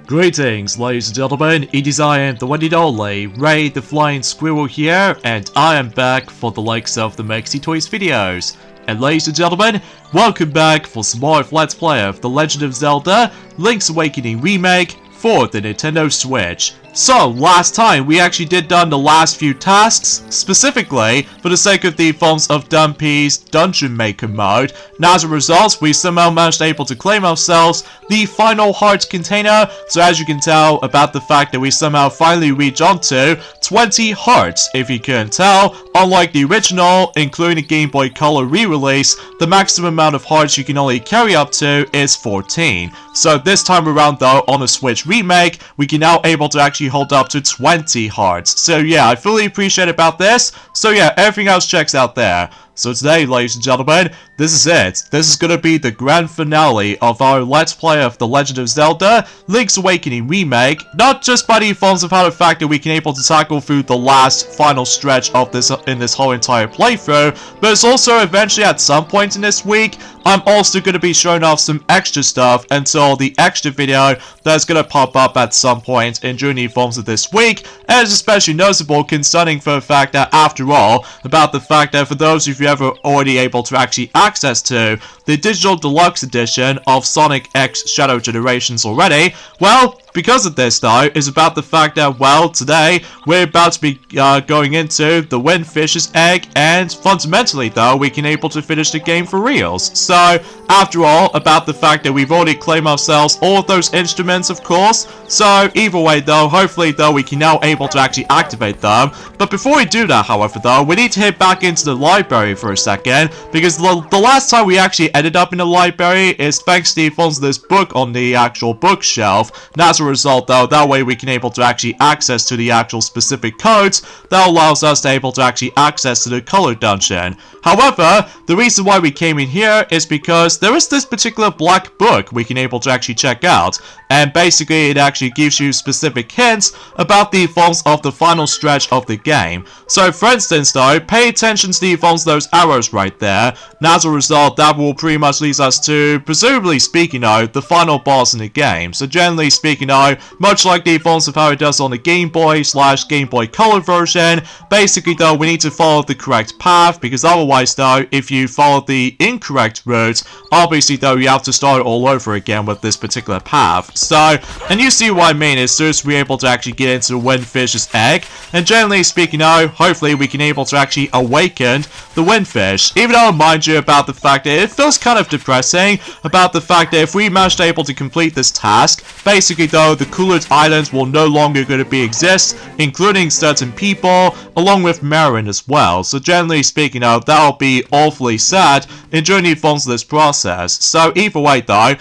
Greetings, ladies and gentlemen, it is I am the one and only Ray the Flying Squirrel here, and I am back for the likes of the Maxi Toys videos. And ladies and gentlemen, welcome back for some more of Let's Play of The Legend of Zelda Link's Awakening Remake for the Nintendo Switch. So, last time we actually did done the last few tasks, specifically for the sake of the forms of Dumpy's Dungeon Maker mode, and as a result, we somehow managed able to claim ourselves the final heart container, so as you can tell about the fact that we somehow finally reach onto 20 hearts. If you couldn't tell, unlike the original, including the Game Boy Color re-release, the maximum amount of hearts you can only carry up to is 14. So this time around though, on the Switch remake, we can now able to actually hold up to 20 hearts. So yeah, I fully appreciate about this. So yeah, everything else checks out there. So today, ladies and gentlemen, this is it. This is gonna be the grand finale of our Let's Play of The Legend of Zelda Link's Awakening Remake, not just by the forms of how the fact that we can able to tackle through the last final stretch of this in this whole entire playthrough, but it's also eventually at some point in this week, I'm also gonna be showing off some extra stuff until the extra video that's gonna pop up at some point in during the forms of this week, and it's especially noticeable concerning for the fact that after all, about the fact that for those of you ever already able to actually access to the digital deluxe edition of Sonic X Shadow Generations already, well, because of this though, is about the fact that, well, today we're about to be going into the Windfish's Egg, and fundamentally though, we can able to finish the game for reals. So, after all, about the fact that we've already claimed ourselves all of those instruments, of course, so either way though, hopefully though, we can now able to actually activate them. But before we do that, however though, we need to head back into the library for a second, because the last time we actually ended up in the library is thanks to the funds of this book on the actual bookshelf, and as a result though, that way we can able to actually access to the actual specific codes that allows us to able to actually access to the color dungeon. However, the reason why we came in here is because there is this particular black book we can able to actually check out, and basically it actually gives you specific hints about the forms of the final stretch of the game. So for instance though, pay attention to the forms of those arrows right there, and as a result that will pretty much lead us to, presumably speaking though, the final boss in the game. So generally speaking though, much like the forms of how it does on the Game Boy / Game Boy Color version, basically though we need to follow the correct path, because otherwise though, if you follow the incorrect route, obviously though you have to start all over again with this particular path. So, and you see what I mean, as soon as we're able to actually get into the Windfish's Egg, and generally speaking though, hopefully we can able to actually awaken the Windfish. Even though, mind you, about the fact that it feels kind of depressing, about the fact that if we manage to able to complete this task, basically though, the Coolered Islands will no longer going to be exist, including certain people, along with Marin as well. So generally speaking though, that'll be awfully sad in during the forms of this process. So either way though,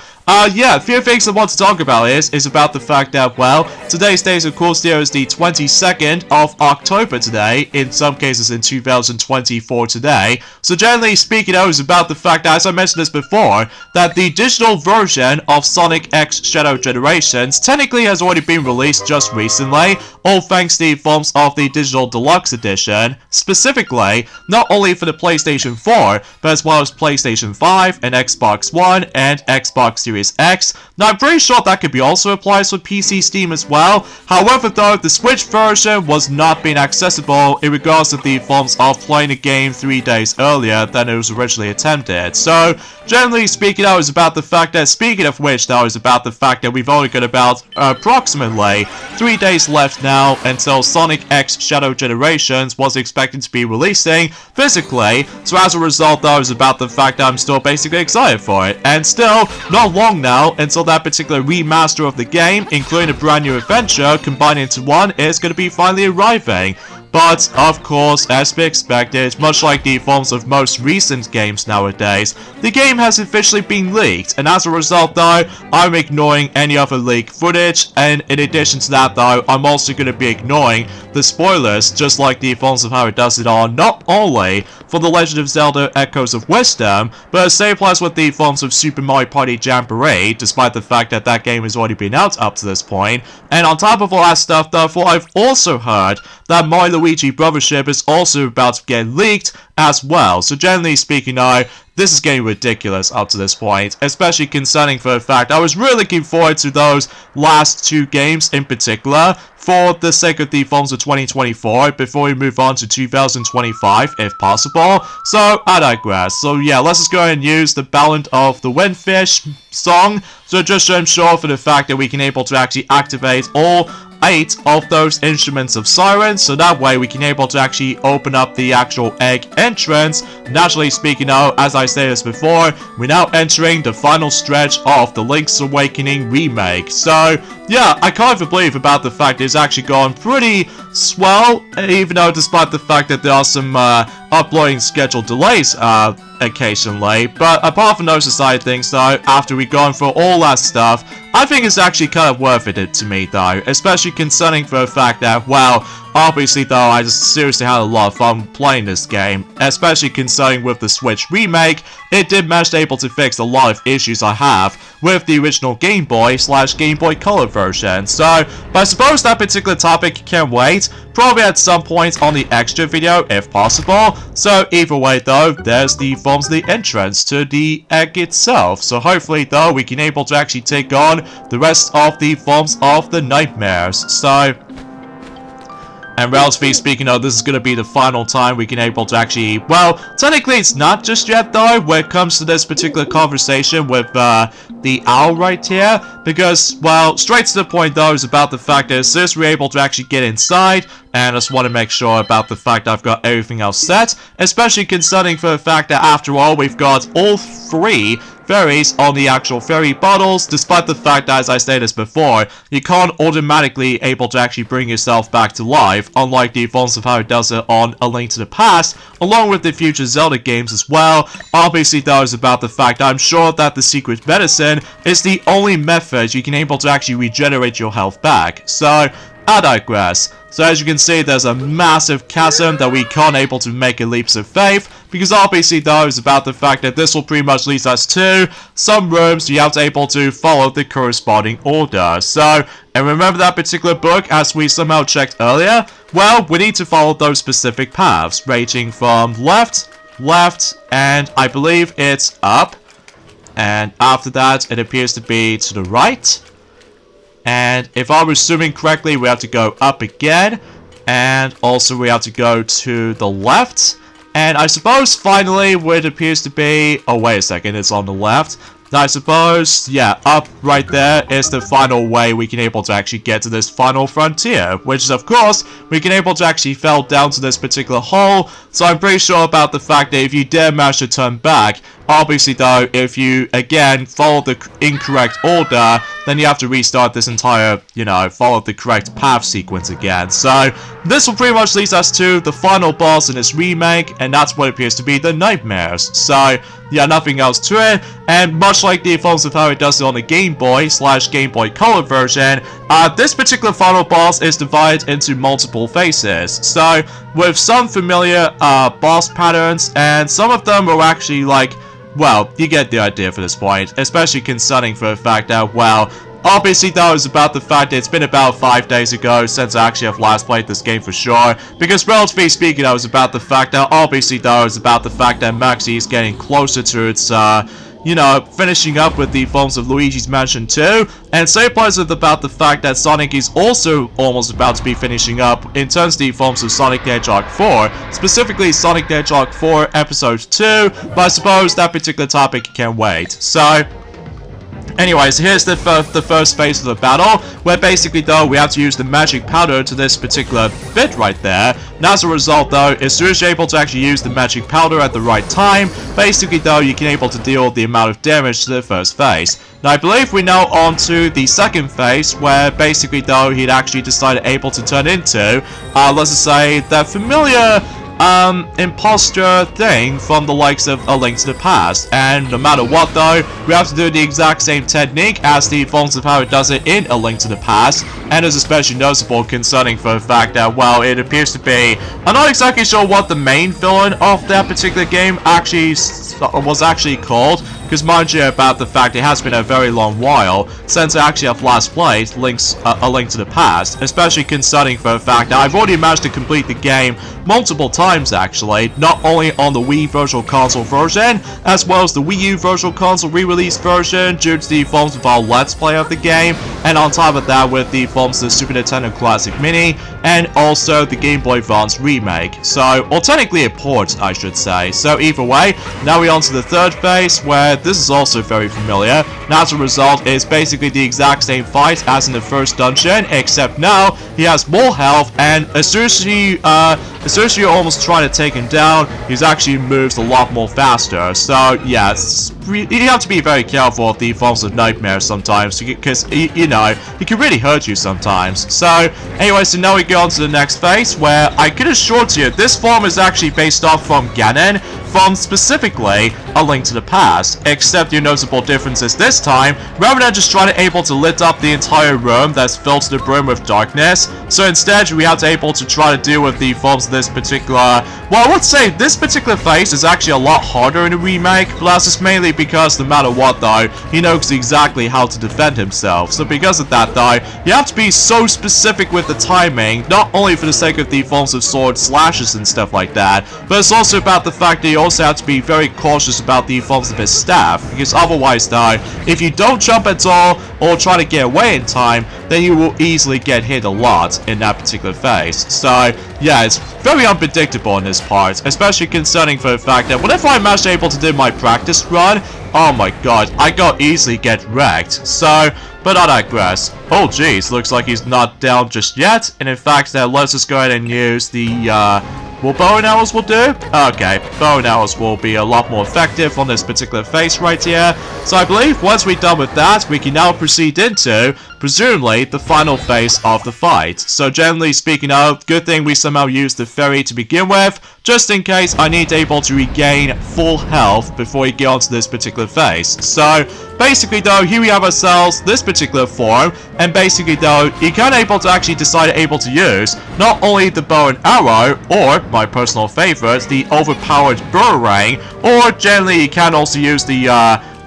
yeah, a few things I want to talk about is about the fact that, well, today's date, of course, there is the 22nd of October today, in some cases in 2024 today. So generally speaking, it was about the fact that, as I mentioned this before, that the digital version of Sonic X Shadow Generations technically has already been released just recently, all thanks to the forms of the digital deluxe edition, specifically, not only for the PlayStation 4, but as well as PlayStation 5 and Xbox One and Xbox Series X. Now I'm pretty sure that could be also applies for PC Steam as well. However though, the Switch version was not being accessible in regards to the forms of playing the game 3 days earlier than it was originally attempted. So generally speaking, that was about the fact that, speaking of which, that was about the fact that we've only got about approximately 3 days left now until Sonic X Shadow Generations was expected to be releasing physically. So as a result, that was about the fact that I'm still basically excited for it, and still not long now until that particular remaster of the game, including a brand new adventure combined into one, is going to be finally arriving. But, of course, as we expected, much like the forms of most recent games nowadays, the game has officially been leaked, and as a result though, I'm ignoring any other leak footage, and in addition to that though, I'm also going to be ignoring the spoilers, just like the forms of how it does it on, not only for The Legend of Zelda Echoes of Wisdom, but same applies with the forms of Super Mario Party Jamboree, despite the fact that that game has already been out up to this point. And on top of all that stuff, therefore, I've also heard that Mario Luigi brothership is also about to get leaked as well. So generally speaking, this is getting ridiculous up to this point, especially concerning for the fact I was really looking forward to those last 2 games in particular for the sake of the films of 2024 before we move on to 2025 if possible. So I digress. So yeah, let's just go ahead and use the Ballad of the Windfish song. So just to ensure for the fact that we can able to actually activate all 8 of those instruments of silence, so that way we can able to actually open up the actual egg entrance. Naturally speaking now, as I stated before, we're now entering the final stretch of the Link's Awakening remake. So yeah, I can't even believe about the fact it's actually gone pretty swell, even though despite the fact that there are some uploading schedule delays occasionally. But apart from those aside things though, after we've gone through all that stuff, I think it's actually kind of worth it to me though, especially concerning for the fact that, well, obviously though, I just seriously had a lot of fun playing this game, especially concerning with the Switch remake. It did manage to able to fix a lot of issues I have with the original Game Boy / Game Boy Color version. So, but I suppose that particular topic can wait, probably at some point on the extra video if possible. So either way though, there's the forms of the entrance to the egg itself. So hopefully though, we can able to actually take on the rest of the forms of the nightmares. So, and relatively speaking though, this is going to be the final time we can able to actually, well, technically it's not just yet though, when it comes to this particular conversation with the owl right here, because, well, straight to the point though is about the fact that since we're able to actually get inside, and I just want to make sure about the fact I've got everything else set, especially concerning for the fact that after all, we've got all 3 fairies on the actual fairy bottles, despite the fact that, as I stated before, you can't automatically able to actually bring yourself back to life, unlike the forms of how it does it on A Link to the Past, along with the future Zelda games as well. Obviously though is about the fact I'm sure that the secret medicine is the only method you can able to actually regenerate your health back. So, I digress. So as you can see, there's a massive chasm that we can't able to make a leaps of faith, because obviously though is about the fact that this will pretty much lead us to some rooms you have to able to follow the corresponding order. So, and remember that particular book as we somehow checked earlier? Well, we need to follow those specific paths, ranging from left, and I believe it's up. And after that, it appears to be to the right. And if I'm assuming correctly, we have to go up again. And also we have to go to the left. And I suppose finally what it appears to be... Oh, wait a second, it's on the left. I suppose, yeah, up right there is the final way we can able to actually get to this final frontier, which is, of course, we can able to actually fall down to this particular hole. So I'm pretty sure about the fact that if you dare manage to turn back, obviously though, if you again follow the incorrect order, then you have to restart this entire, follow the correct path sequence again. So this will pretty much lead us to the final boss in this remake, and that's what appears to be the nightmares. So yeah, nothing else to it, and much like the forms of how it does it on the Game Boy / Game Boy Color version, this particular final boss is divided into multiple phases. So with some familiar boss patterns, and some of them are actually like, well, you get the idea for this point, especially concerning for the fact that, well, obviously though is about the fact that it's been about 5 days ago since I actually have last played this game for sure, because relatively speaking I was about the fact that, obviously though is about the fact that Maxi is getting closer to its, finishing up with the forms of Luigi's Mansion 2, and same applies with about the fact that Sonic is also almost about to be finishing up in terms of the forms of Sonic the Hedgehog 4, specifically Sonic the Hedgehog 4 Episode 2, but I suppose that particular topic can wait. So, anyways, here's the first phase of the battle, where basically though we have to use the magic powder to this particular bit right there. And as a result though, as soon as you're able to actually use the magic powder at the right time, basically though you can able to deal the amount of damage to the first phase. Now I believe we're now on to the second phase, where basically though he'd actually decided able to turn into, let's just say, that familiar imposter thing from the likes of A Link to the Past. And no matter what though, we have to do the exact same technique as the forms of how it does it in A Link to the Past, and is especially noticeable concerning for the fact that, well, it appears to be, I'm not exactly sure what the main villain of that particular game was actually called, because mind you about the fact it has been a very long while since I actually have last played A Link to the Past, especially concerning for the fact that I've already managed to complete the game multiple times actually, not only on the Wii Virtual Console version, as well as the Wii U Virtual Console re-release version due to the forms of our Let's Play of the game, and on top of that with the forms of the Super Nintendo Classic Mini, and also the Game Boy Advance remake. So, or technically a port, I should say. So either way, now we're on to the third phase, where this is also very familiar, and as a result, it's basically the exact same fight as in the first dungeon, except now he has more health, and as soon as you're almost trying to take him down, he actually moves a lot more faster. So yeah, you have to be very careful of the forms of nightmares sometimes, because you know, he can really hurt you sometimes. So anyway, so now we go on to the next phase, where I can assure you this form is actually based off from Ganon, from specifically A Link to the Past, except your noticeable difference is this time, rather than just trying to able to lit up the entire room that's filled to the brim with darkness, so instead we have to able to try to deal with the forms of this particular, well, I would say this particular phase is actually a lot harder in the remake, but that's just mainly because no matter what though, he knows exactly how to defend himself. So because of that though, you have to be so specific with the timing, not only for the sake of the forms of sword slashes and stuff like that, but it's also about the fact that you also have to be very cautious about the forms of his staff, because otherwise though, if you don't jump at all or try to get away in time, then you will easily get hit a lot in that particular phase. So yeah, it's very unpredictable in this part, especially concerning for the fact that whenever I'm actually able to do my practice run, oh my god, I got easily get wrecked. So, but I digress. Oh geez, looks like he's not down just yet, and in fact, let's just go ahead and use the, well, bow and arrows will do? Okay, bow and arrows will be a lot more effective on this particular phase right here. So I believe once we're done with that, we can now proceed into, presumably, the final phase of the fight. So generally speaking, good thing we somehow used the ferry to begin with, just in case I need to able to regain full health before we get onto this particular phase. So basically though, here we have ourselves this particular form, and basically though, you can able to actually decide able to use not only the bow and arrow, or my personal favorite, the overpowered boomerang, or generally you can also use the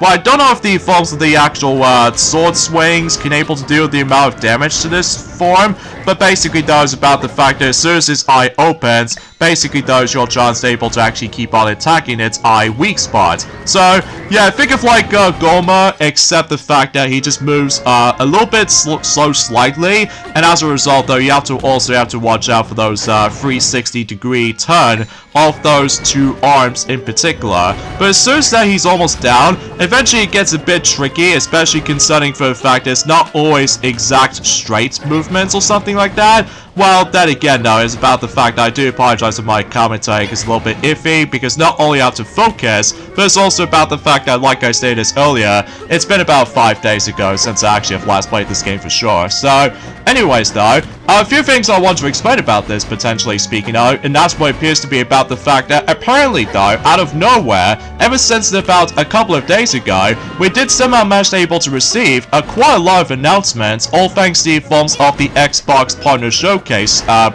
well, I don't know if the forms of the actual sword swings can able to do the amount of damage to this form, but basically though it's about the fact that as soon as his eye opens, basically though is your chance able to actually keep on attacking its eye weak spot. So yeah, think of like Goma, except the fact that he just moves a little bit slow slightly, and as a result though, you have to watch out for those 360-degree turn of those two arms in particular. But as soon as that he's almost down, eventually it gets a bit tricky, especially concerning for the fact that it's not always exact straight movements or something like that. Well, then again though, it's about the fact that I do apologize if my commentary is a little bit iffy, because not only I have to focus, but it's also about the fact that, like I stated earlier, it's been about 5 days ago since I actually have last played this game for sure. So, anyways though, a few things I want to explain about this, potentially speaking of, and that's what appears to be about the fact that apparently though, out of nowhere, ever since about a couple of days ago, we did somehow manage to able to receive quite a lot of announcements, all thanks to the forms of the Xbox Partner Showcase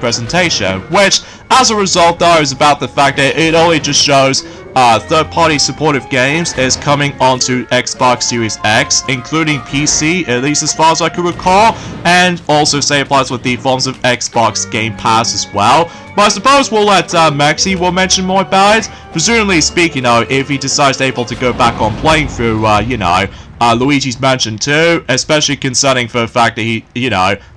presentation, which, as a result though, is about the fact that it only just shows third-party supportive games is coming onto Xbox Series X, including PC, at least as far as I can recall, and also same applies with the forms of Xbox Game Pass as well. But I suppose we'll let Maxi will mention more about it. Presumably speaking, if he decides able to go back on playing through, Luigi's Mansion 2, especially concerning for the fact that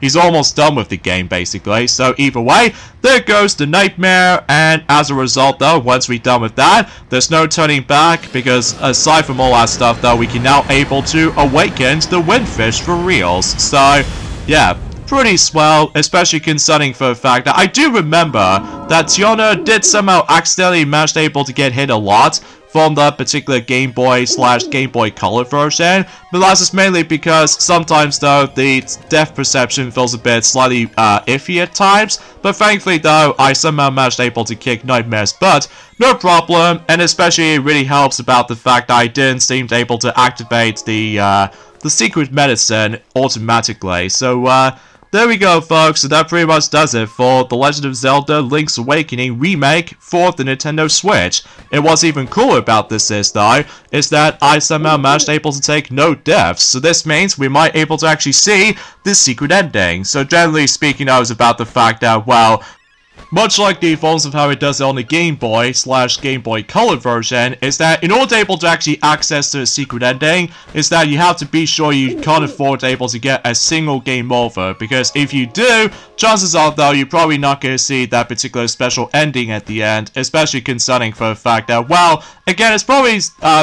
he's almost done with the game basically. So either way, there goes the nightmare, and as a result though, once we're done with that, there's no turning back, because aside from all that stuff though, we can now able to awaken the Windfish for reals. So yeah, pretty swell, especially concerning for the fact that I do remember that Tiona did somehow accidentally manage to able to get hit a lot from the particular Game Boy / Game Boy Color version, but that's just mainly because sometimes though the depth perception feels a bit slightly iffy at times, but thankfully though I somehow managed able to kick Nightmare's butt, no problem, and especially it really helps about the fact that I didn't seem to able to activate the secret medicine automatically. So there we go, folks. So that pretty much does it for The Legend of Zelda Link's Awakening remake for the Nintendo Switch. And what's even cooler about this is, though, is that I somehow managed able to take no deaths. So this means we might able to actually see this secret ending. So generally speaking, I was about the fact that, well, much like the forms of how it does it on the Game Boy / Game Boy Color version, is that in order to able to actually access the secret ending, is that you have to be sure you can't afford to able to get a single game over, because if you do, chances are though you're probably not going to see that particular special ending at the end, especially concerning for the fact that, well, again, it's probably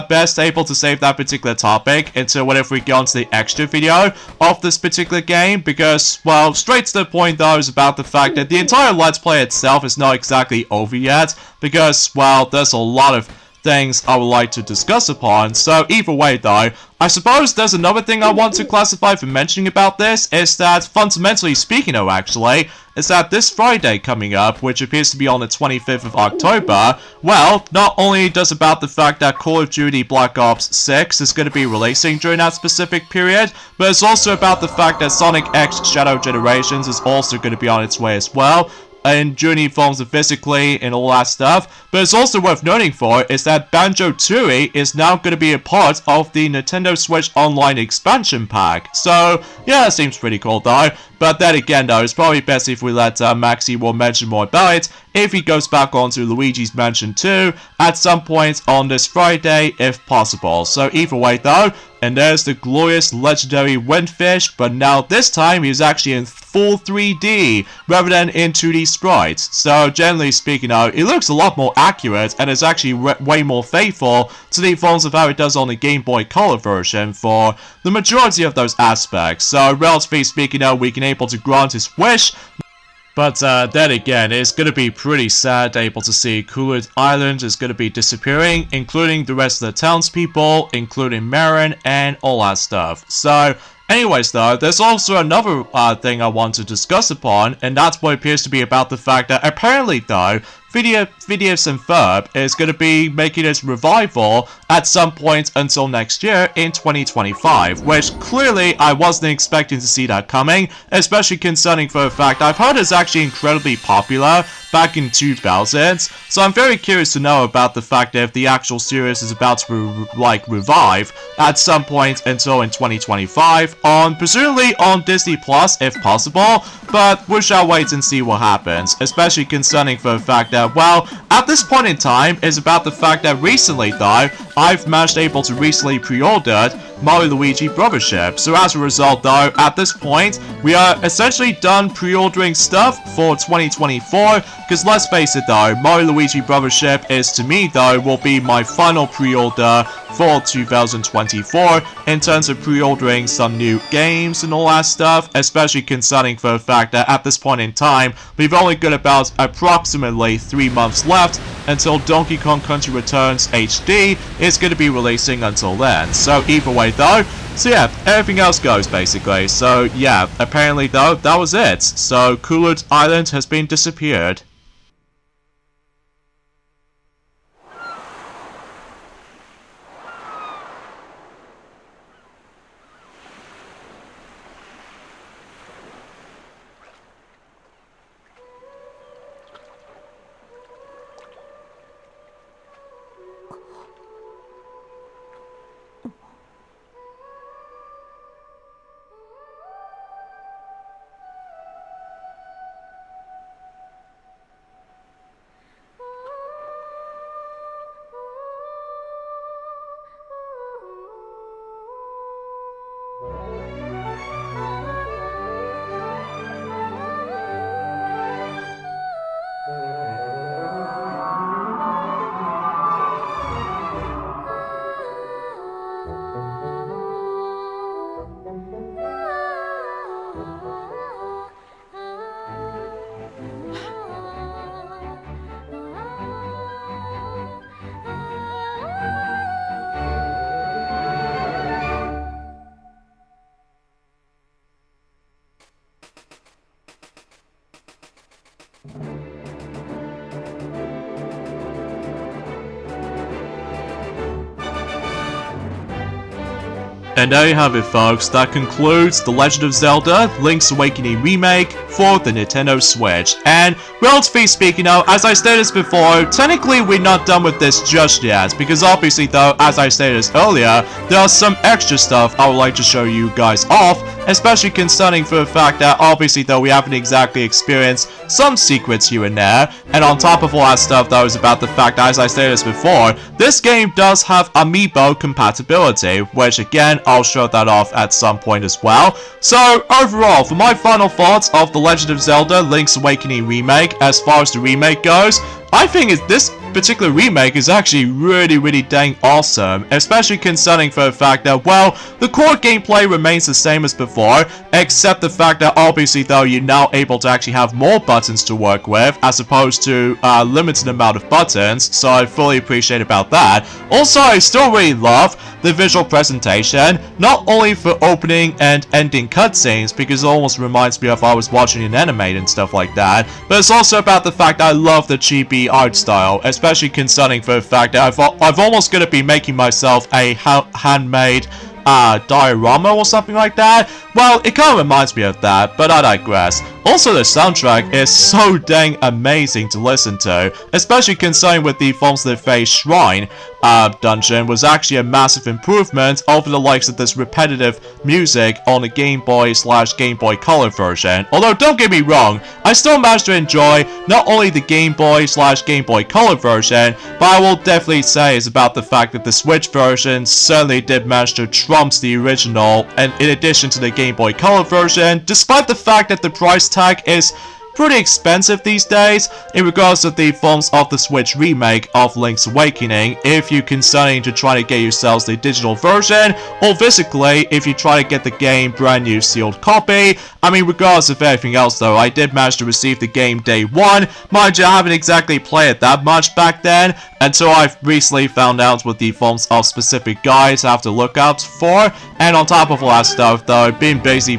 best able to save that particular topic until whenever we get onto the extra video of this particular game, because, well, straight to the point though is about the fact that the entire Let's Play itself is not exactly over yet, because, well, there's a lot of things I would like to discuss upon. So either way though, I suppose there's another thing I want to classify for mentioning about this, is that fundamentally speaking though actually, is that this Friday coming up, which appears to be on the 25th of October, well, not only does about the fact that Call of Duty Black Ops 6 is going to be releasing during that specific period, but it's also about the fact that Sonic X Shadow Generations is also going to be on its way as well, and Journey forms of physically and all that stuff. But it's also worth noting for is that Banjo-Tooie is now going to be a part of the Nintendo Switch Online expansion pack. So yeah, that seems pretty cool though. But then again though, it's probably best if we let Maxi will mention more about it if he goes back onto Luigi's Mansion 2 at some point on this Friday if possible. So either way though, and there's the glorious legendary Windfish, but now this time he's actually in full 3D rather than in 2D sprites. So generally speaking though, it looks a lot more accurate and is actually way more faithful to the forms of how it does on the Game Boy Color version for the majority of those aspects. So relatively speaking though, we can able to grant his wish. But then again, it's going to be pretty sad able to see Cooler Island is going to be disappearing, including the rest of the townspeople, including Marin, and all that stuff. So, anyways though, there's also another thing I want to discuss upon, and that's what appears to be about the fact that apparently though, Phineas and Ferb is going to be making its revival at some point until next year in 2025, which clearly I wasn't expecting to see that coming, especially concerning for the fact I've heard it's actually incredibly popular back in 2000s, so I'm very curious to know about the fact that if the actual series is about to revive at some point until in 2025, presumably on Disney Plus if possible, but we shall wait and see what happens, especially concerning for the fact that, well, at this point in time, is about the fact that recently though, I've managed able to recently pre-ordered Mario Luigi Brothership. So as a result though, at this point, we are essentially done pre-ordering stuff for 2024, because let's face it though, Mario Luigi Brothership is to me though, will be my final pre-order for 2024 in terms of pre-ordering some new games and all that stuff, especially concerning for the fact that at this point in time, we've only got about approximately 3 months left until Donkey Kong Country Returns HD is going to be releasing until then. So either way though, so yeah, everything else goes basically. So yeah, apparently though, that was it. So Cooler Island has been disappeared. And there you have it, folks. That concludes The Legend of Zelda Link's Awakening Remake for the Nintendo Switch. And relatively speaking though, as I stated before, technically we're not done with this just yet, because obviously though, as I stated earlier, there are some extra stuff I would like to show you guys off, especially concerning for the fact that obviously though we haven't exactly experienced some secrets here and there, and on top of all that stuff though is about the fact that, as I stated before, this game does have amiibo compatibility, which again, I'll show that off at some point as well. So overall, for my final thoughts of The Legend of Zelda Link's Awakening Remake, as far as the remake goes, I think this particular remake is actually really dang awesome, especially concerning for the fact that, well, the core gameplay remains the same as before, except the fact that obviously though you're now able to actually have more buttons to work with as opposed to a limited amount of buttons, so I fully appreciate about that. Also, I still really love the visual presentation, not only for opening and ending cutscenes, because it almost reminds me of I was watching an anime and stuff like that, but it's also about the fact that I love the chibi art style, especially concerning for the fact that I've almost gonna be making myself a handmade diorama or something like that. Well, it kind of reminds me of that, but I digress. Also, the soundtrack is so dang amazing to listen to, especially concerning with the Forms of the Faith Shrine dungeon was actually a massive improvement over the likes of this repetitive music on the Game Boy/Game Boy Color version. Although, don't get me wrong, I still managed to enjoy not only the Game Boy/Game Boy Color version, but I will definitely say is about the fact that the Switch version certainly did manage to trump the original, and in addition to the Game Boy Color version, despite the fact that the price tag is pretty expensive these days in regards to the forms of the Switch remake of Link's Awakening, if you're considering to try to get yourselves the digital version, or physically if you try to get the game brand new sealed copy. I mean, regardless of everything else though, I did manage to receive the game day one. Mind you, I haven't exactly played it that much back then, until I've recently found out what the forms of specific guides I have to look out for, and on top of all that stuff though, I've been busy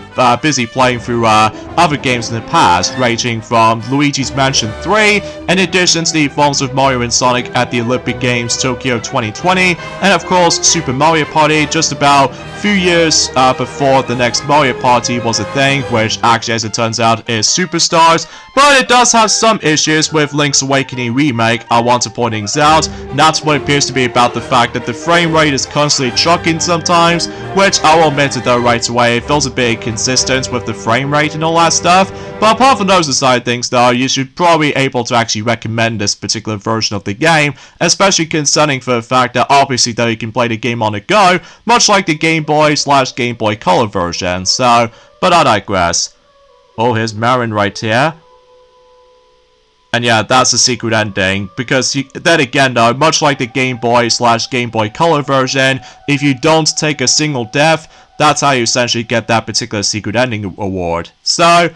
playing through other games in the past, ranging from Luigi's Mansion 3, in addition to the forms of Mario and Sonic at the Olympic Games Tokyo 2020, and of course Super Mario Party just about a few years before the next Mario Party was a thing, which actually, as it turns out, is Superstars, but it does have some issues with Link's Awakening Remake I want to point things out, and that's what appears to be about the fact that the frame rate is constantly chucking sometimes, which I will admit it though right away, it feels a bit inconsistent with the frame rate and all that stuff, but apart from those aside things though, you should probably be able to actually recommend this particular version of the game, especially concerning for the fact that obviously though you can play the game on the go, much like the Game Boy/Game Boy Color version, so, but I digress. Oh, here's Marin right here. And yeah, that's the secret ending, because then again though, much like the Game Boy/Game Boy Color version, if you don't take a single death, that's how you essentially get that particular secret ending award. So,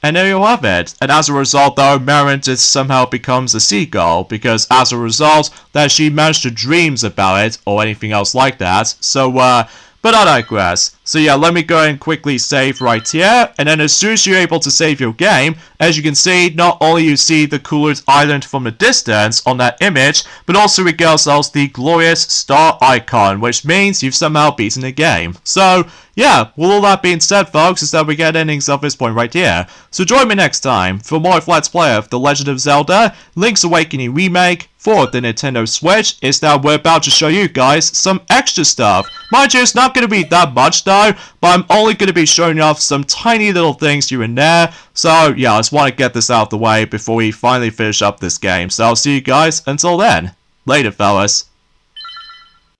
and there you have it. And as a result though, Marin just somehow becomes a seagull, because as a result that she managed to dreams about it, or anything else like that. So, but I digress. So yeah, let me go and quickly save right here, and then as soon as you're able to save your game, as you can see, not only you see the Coolers Island from a distance on that image, but also we get ourselves the glorious star icon, which means you've somehow beaten the game. So yeah, with all that being said folks, is that we get endings of this point right here. So join me next time for more of Let's Play of The Legend of Zelda Link's Awakening Remake for the Nintendo Switch. Is that we're about to show you guys some extra stuff. Mind you, it's not going to be that much though, but I'm only going to be showing off some tiny little things here and there. So yeah, I just want to get this out of the way before we finally finish up this game. So I'll see you guys until then. Later fellas.